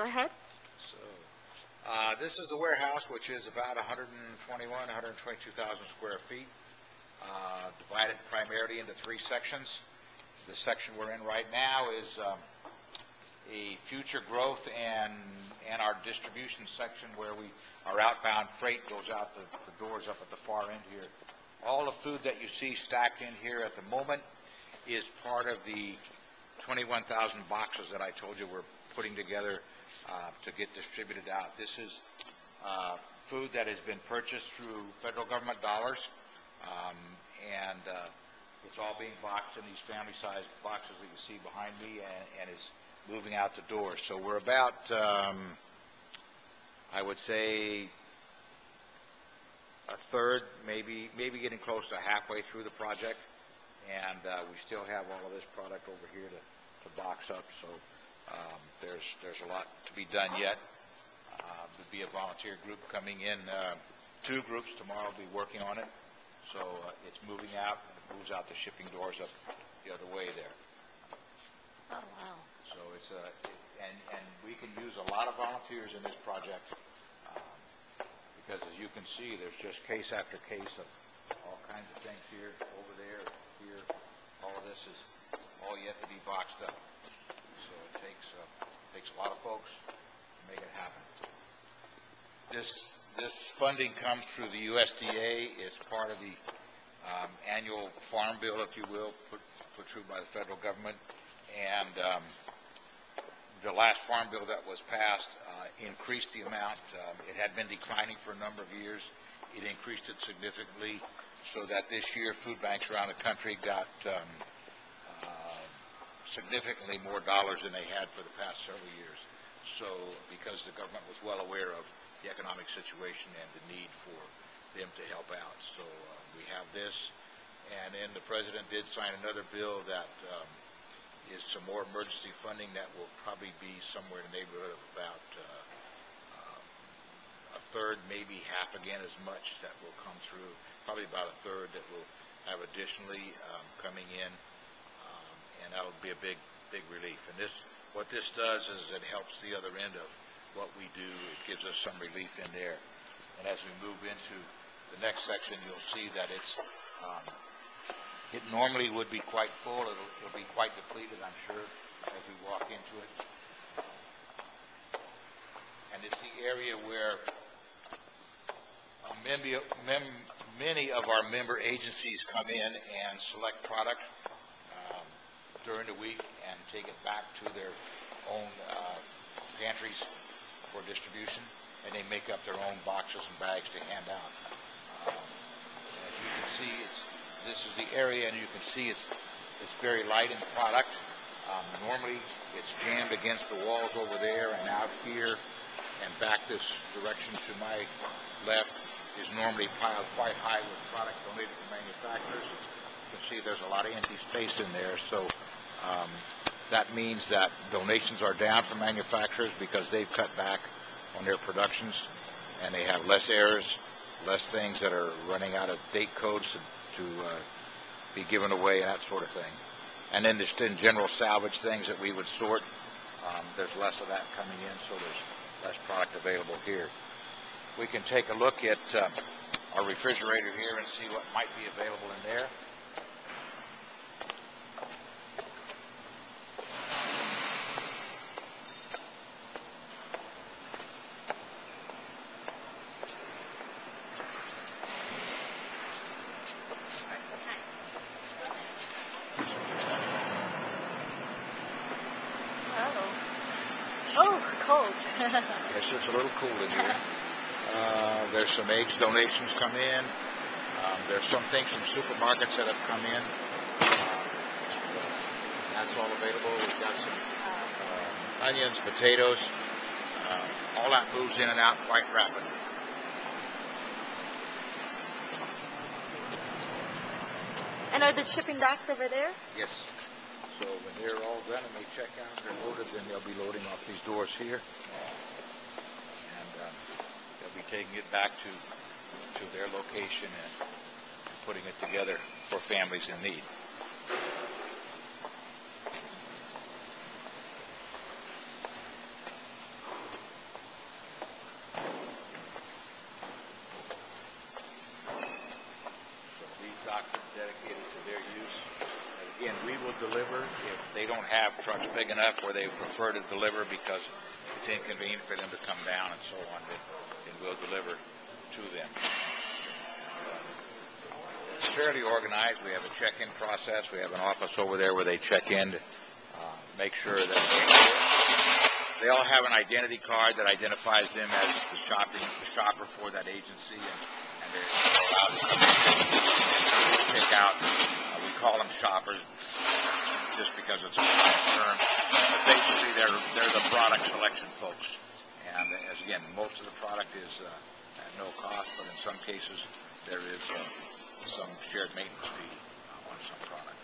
go ahead. So, this is the warehouse, which is about 122,000 square feet, divided primarily into three sections. The section we're in right now is a future growth and our distribution section where our outbound freight goes out the doors up at the far end here. All the food that you see stacked in here at the moment is part of the 21,000 boxes that I told you we're putting together to get distributed out. This is food that has been purchased through federal government dollars, and it's all being boxed in these family-sized boxes that you see behind me, and is moving out the door. So we're about, I would say, a third, maybe getting close to halfway through the project, and we still have all of this product over here to box up. So there's a lot to be done yet. There'll be a volunteer group coming in. Two groups tomorrow will be working on it. So it's moving out, and it moves out the shipping doors up the other way there. Oh, wow. So it's and we can use a lot of volunteers in this project because, as you can see, there's just case after case of all kinds of things here, over there, here. All of this is all yet to be boxed up. So it takes a lot of folks to make it happen. This funding comes through the USDA. It's part of the annual farm bill, if you will, put through by the federal government. And the last farm bill that was passed increased the amount. It had been declining for a number of years. It increased it significantly, so that this year food banks around the country got significantly more dollars than they had for the past several years. So because the government was well aware of the economic situation and the need for them to help out. So we have this, and then the president did sign another bill that is some more emergency funding that will probably be somewhere in the neighborhood of about a third, maybe half again as much that will come through, probably about a third that will have additionally coming in, and that'll be a big relief. And what this does is it helps the other end of what we do. It gives us some relief in there. And as we move into the next section, you'll see that it normally would be quite full. It'll be quite depleted, I'm sure, as we walk into it. And it's the area where many of our member agencies come in and select product during the week and take it back to their own pantries for distribution, and they make up their own boxes and bags to hand out. As you can see, this is the area, and you can see it's very light in product. Normally, it's jammed against the walls over there, and out here and back this direction to my left is normally piled quite high with product donated to manufacturers. You can see there's a lot of empty space in there, so that means that donations are down from manufacturers because they've cut back on their productions, and they have less errors, less things that are running out of date codes to be given away, and that sort of thing. And then just in general salvage things that we would sort, there's less of that coming in, so there's less product available here. We can take a look at our refrigerator here and see what might be available in there. Oh, cold. Yes, it's a little cool in here. There's some eggs donations come in. There's some things from supermarkets that have come in. That's all available. We've got some onions, potatoes. All that moves in and out quite rapidly. And are the shipping docks over there? Yes. So when they're all done and they check out and they're loaded, then they'll be loading off these doors here. And they'll be taking it back to their location and putting it together for families in need. dedicated to their use. And again, we will deliver if they don't have trucks big enough where they prefer to deliver because it's inconvenient for them to come down and so on, then we'll deliver to them. It's fairly organized. We have a check-in process. We have an office over there where they check in to make sure that they all have an identity card that identifies them as the shopper for that agency, and they're allowed to come in and pick out. We call them shoppers just because it's a term. But basically, they're the product selection folks. And as again, most of the product is at no cost, but in some cases there is some shared maintenance fee on some product.